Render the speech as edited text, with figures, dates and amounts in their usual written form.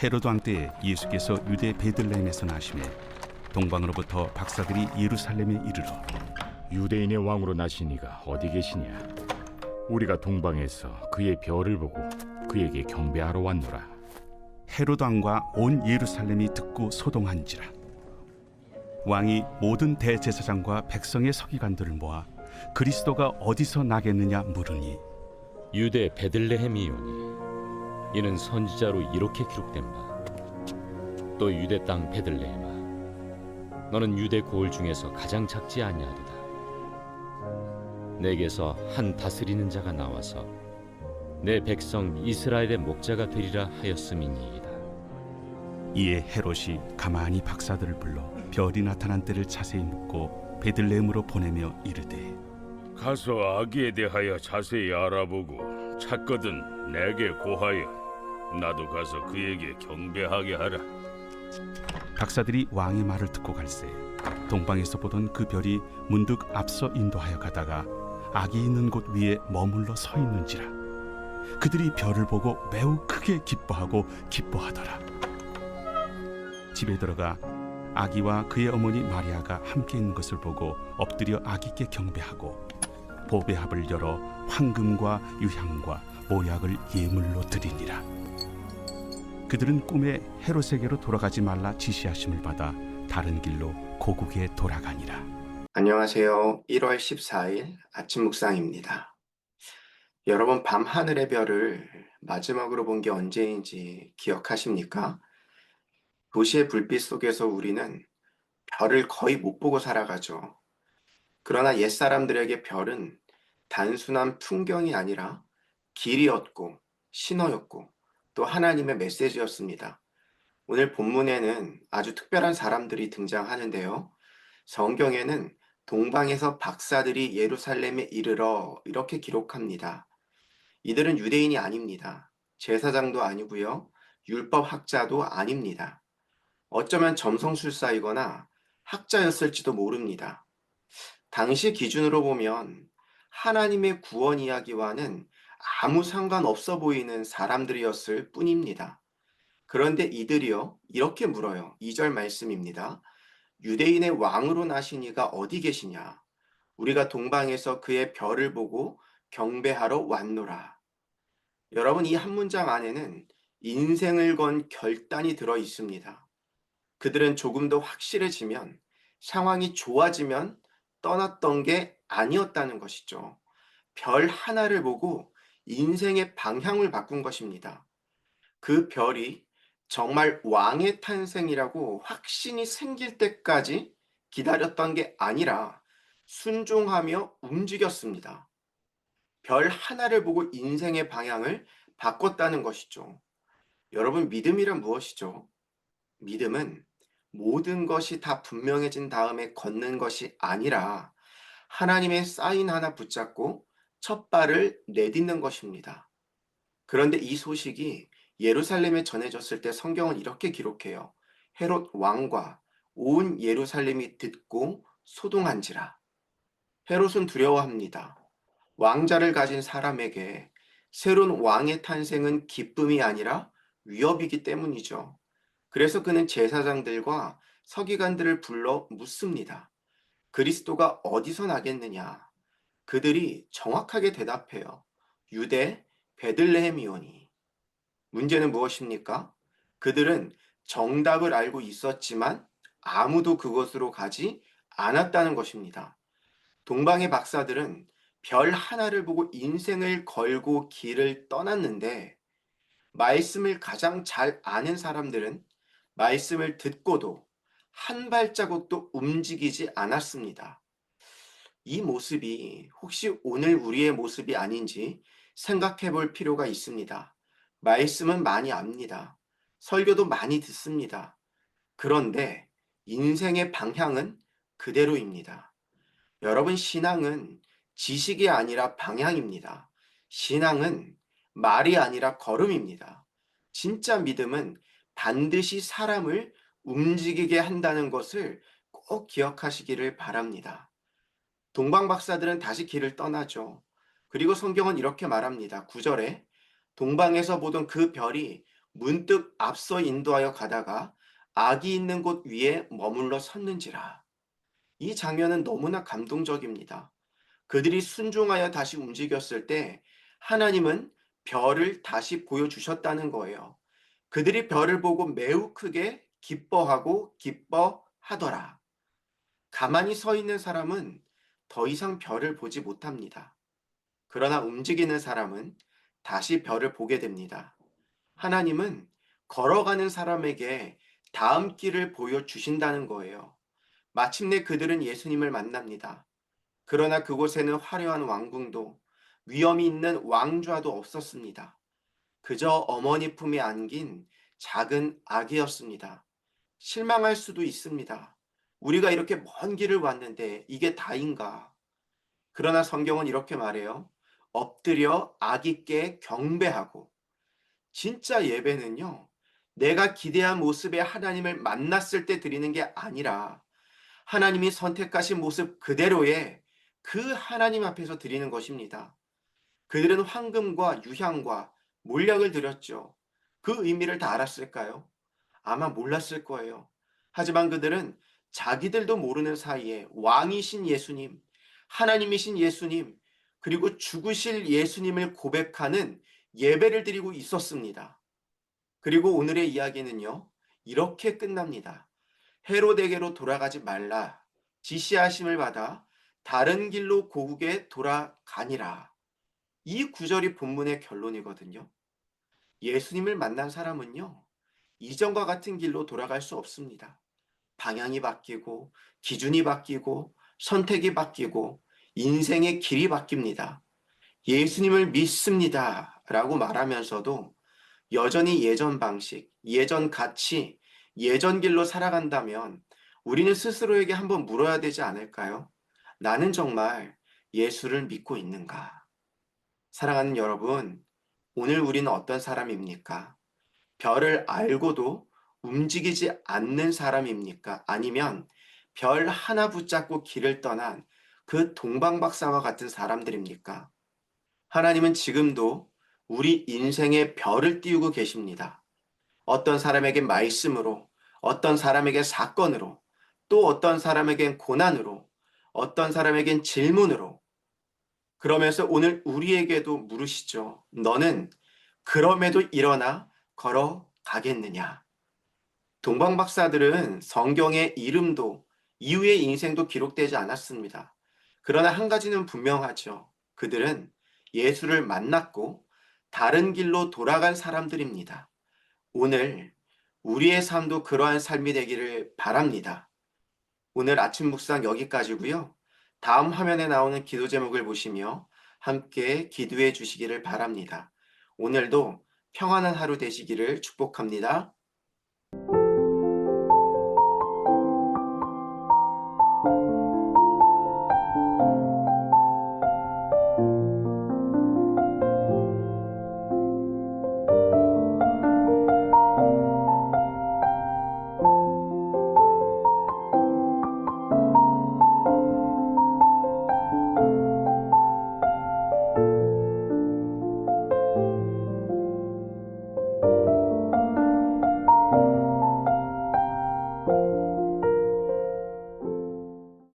헤로드 왕 때에 예수께서 유대 베들레헴에서 나심에 동방으로부터 박사들이 예루살렘에 이르러 유대인의 왕으로 나신 이가 어디 계시냐? 우리가 동방에서 그의 별을 보고 그에게 경배하러 왔노라. 헤로드 왕과 온 예루살렘이 듣고 소동한지라. 왕이 모든 대제사장과 백성의 서기관들을 모아 그리스도가 어디서 나겠느냐 물으니 유대 베들레헴이오니 이는 선지자로 이렇게 기록된 바 또 유대 땅 베들레헴아 너는 유대 고을 중에서 가장 작지 아니하도다. 내게서 한 다스리는 자가 나와서 내 백성 이스라엘의 목자가 되리라 하였음이니이다. 이에 헤롯이 가만히 박사들을 불러 별이 나타난 때를 자세히 묻고 베들레헴으로 보내며 이르되 가서 아기에 대하여 자세히 알아보고 찾거든 내게 고하여 나도 가서 그에게 경배하게 하라. 박사들이 왕의 말을 듣고 갈새 동방에서 보던 그 별이 문득 앞서 인도하여 가다가 아기 있는 곳 위에 머물러 서 있는지라. 그들이 별을 보고 매우 크게 기뻐하더라. 집에 들어가 아기와 그의 어머니 마리아가 함께 있는 것을 보고 엎드려 아기께 경배하고 보배합을 열어 황금과 유향과 모약을 예물로 드리니라. 그들은 꿈에 헤롯에게로 돌아가지 말라 지시하심을 받아 다른 길로 고국에 돌아가니라. 안녕하세요. 1월 14일 아침 묵상입니다. 여러분, 밤하늘의 별을 마지막으로 본 게 언제인지 기억하십니까? 도시의 불빛 속에서 우리는 별을 거의 못 보고 살아가죠. 그러나 옛사람들에게 별은 단순한 풍경이 아니라 길이었고 신호였고 또 하나님의 메시지였습니다. 오늘 본문에는 아주 특별한 사람들이 등장하는데요. 성경에는 동방에서 박사들이 예루살렘에 이르러 이렇게 기록합니다. 이들은 유대인이 아닙니다. 제사장도 아니고요. 율법학자도 아닙니다. 어쩌면 점성술사이거나 학자였을지도 모릅니다. 당시 기준으로 보면 하나님의 구원 이야기와는 아무 상관없어 보이는 사람들이었을 뿐입니다. 그런데 이들이요, 이렇게 물어요. 2절 말씀입니다. 유대인의 왕으로 나신 이가 어디 계시냐? 우리가 동방에서 그의 별을 보고 경배하러 왔노라. 여러분, 이 한 문장 안에는 인생을 건 결단이 들어 있습니다. 그들은 조금 더 확실해지면, 상황이 좋아지면 떠났던 게 아니었다는 것이죠. 별 하나를 보고 인생의 방향을 바꾼 것입니다. 그 별이 정말 왕의 탄생이라고 확신이 생길 때까지 기다렸던 게 아니라 순종하며 움직였습니다. 별 하나를 보고 인생의 방향을 바꿨다는 것이죠. 여러분, 믿음이란 무엇이죠? 믿음은 모든 것이 다 분명해진 다음에 걷는 것이 아니라 하나님의 사인 하나 붙잡고 첫 발을 내딛는 것입니다. 그런데 이 소식이 예루살렘에 전해졌을 때 성경은 이렇게 기록해요. 헤롯 왕과 온 예루살렘이 듣고 소동한지라. 헤롯은 두려워합니다. 왕자를 가진 사람에게 새로운 왕의 탄생은 기쁨이 아니라 위협이기 때문이죠. 그래서 그는 제사장들과 서기관들을 불러 묻습니다. 그리스도가 어디서 나겠느냐? 그들이 정확하게 대답해요. 유대 베들레헴이오니. 문제는 무엇입니까? 그들은 정답을 알고 있었지만 아무도 그곳으로 가지 않았다는 것입니다. 동방의 박사들은 별 하나를 보고 인생을 걸고 길을 떠났는데 말씀을 가장 잘 아는 사람들은 말씀을 듣고도 한 발자국도 움직이지 않았습니다. 이 모습이 혹시 오늘 우리의 모습이 아닌지 생각해 볼 필요가 있습니다. 말씀은 많이 압니다. 설교도 많이 듣습니다. 그런데 인생의 방향은 그대로입니다. 여러분, 신앙은 지식이 아니라 방향입니다. 신앙은 말이 아니라 걸음입니다. 진짜 믿음은 반드시 사람을 움직이게 한다는 것을 꼭 기억하시기를 바랍니다. 동방 박사들은 다시 길을 떠나죠. 그리고 성경은 이렇게 말합니다. 9절에 동방에서 보던 그 별이 문득 앞서 인도하여 가다가 악이 있는 곳 위에 머물러 섰는지라. 이 장면은 너무나 감동적입니다. 그들이 순종하여 다시 움직였을 때 하나님은 별을 다시 보여주셨다는 거예요. 그들이 별을 보고 매우 크게 기뻐하고 기뻐하더라. 가만히 서 있는 사람은 더 이상 별을 보지 못합니다. 그러나 움직이는 사람은 다시 별을 보게 됩니다. 하나님은 걸어가는 사람에게 다음 길을 보여주신다는 거예요. 마침내 그들은 예수님을 만납니다. 그러나 그곳에는 화려한 왕궁도 위엄이 있는 왕좌도 없었습니다. 그저 어머니 품에 안긴 작은 아기였습니다. 실망할 수도 있습니다. 우리가 이렇게 먼 길을 왔는데 이게 다인가? 그러나 성경은 이렇게 말해요. 엎드려 아기께 경배하고. 진짜 예배는요, 내가 기대한 모습의 하나님을 만났을 때 드리는 게 아니라 하나님이 선택하신 모습 그대로의 그 하나님 앞에서 드리는 것입니다. 그들은 황금과 유향과 몰약을 드렸죠. 그 의미를 다 알았을까요? 아마 몰랐을 거예요. 하지만 그들은 자기들도 모르는 사이에 왕이신 예수님, 하나님이신 예수님, 그리고 죽으실 예수님을 고백하는 예배를 드리고 있었습니다. 그리고 오늘의 이야기는요, 이렇게 끝납니다. 헤로데게로 돌아가지 말라 지시하심을 받아 다른 길로 고국에 돌아가니라. 이 구절이 본문의 결론이거든요. 예수님을 만난 사람은요, 이전과 같은 길로 돌아갈 수 없습니다. 방향이 바뀌고, 기준이 바뀌고, 선택이 바뀌고, 인생의 길이 바뀝니다. 예수님을 믿습니다 라고 말하면서도 여전히 예전 방식, 예전 가치, 예전 길로 살아간다면 우리는 스스로에게 한번 물어야 되지 않을까요? 나는 정말 예수를 믿고 있는가? 사랑하는 여러분, 오늘 우리는 어떤 사람입니까? 별을 알고도 움직이지 않는 사람입니까? 아니면 별 하나 붙잡고 길을 떠난 그 동방박사와 같은 사람들입니까? 하나님은 지금도 우리 인생의 별을 띄우고 계십니다. 어떤 사람에겐 말씀으로, 어떤 사람에겐 사건으로, 또 어떤 사람에겐 고난으로, 어떤 사람에겐 질문으로, 그러면서 오늘 우리에게도 물으시죠. 너는 그럼에도 일어나 걸어가겠느냐? 동방박사들은 성경의 이름도 이후의 인생도 기록되지 않았습니다. 그러나 한 가지는 분명하죠. 그들은 예수를 만났고 다른 길로 돌아간 사람들입니다. 오늘 우리의 삶도 그러한 삶이 되기를 바랍니다. 오늘 아침 묵상 여기까지고요. 다음 화면에 나오는 기도 제목을 보시며 함께 기도해 주시기를 바랍니다. 오늘도 평안한 하루 되시기를 축복합니다.